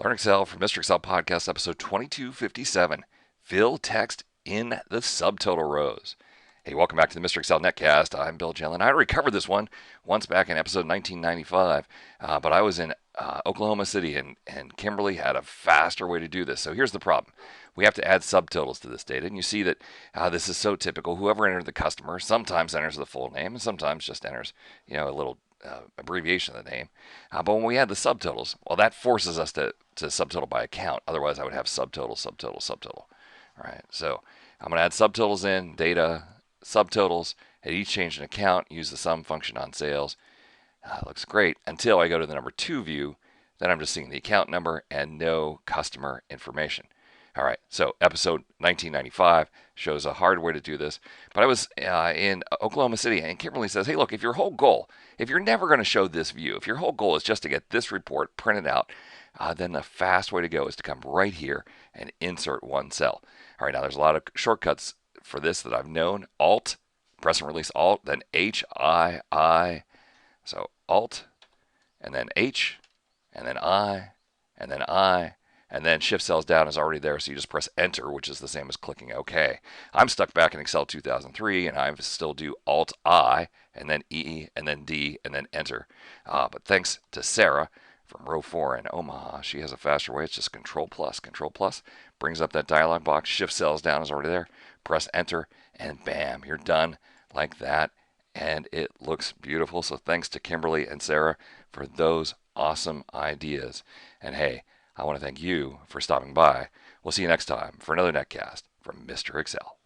Learn Excel from Mr. Excel Podcast, episode 2257. Fill text in the subtotal rows. Hey, welcome back to the Mr. Excel Netcast. I'm Bill Jelen. I already covered this one once back in episode 1995, but I was in Oklahoma City, and Kimberly had a faster way to do this. So here's the problem. We have to add subtotals to this data, and you see that this is so typical. Whoever entered the customer sometimes enters the full name, and sometimes just enters, a little abbreviation of the name. But when we add the subtotals, well, that forces us to subtotal by account. Otherwise, I would have subtotal, subtotal, subtotal. All right, so I'm going to add subtotals in, data, subtotals. At each change in account, use the sum function on sales. Looks great until I go to the number 2 view. Then I'm just seeing the account number and no customer information. All right, so episode 1995 shows a hard way to do this. But I was in Oklahoma City, and Kimberly says, hey, look, if you're never going to show this view, if your whole goal is just to get this report printed out, then the fast way to go is to come right here and insert one cell. All right, now there's a lot of shortcuts for this that I've known. Alt, press and release Alt, then H-I-I. So Alt, and then H, and then I, and then I. And then shift cells down is already there, so you just press enter, which is the same as clicking OK. I'm stuck back in Excel 2003, and I still do Alt I, and then E, and then D, and then enter. But thanks to Sarah from row 4 in Omaha, she has a faster way. It's just Control plus, brings up that dialog box. Shift cells down is already there. Press enter, and bam, you're done like that. And it looks beautiful. So thanks to Kimberly and Sarah for those awesome ideas. And hey, I want to thank you for stopping by. We'll see you next time for another netcast from Mr. Excel.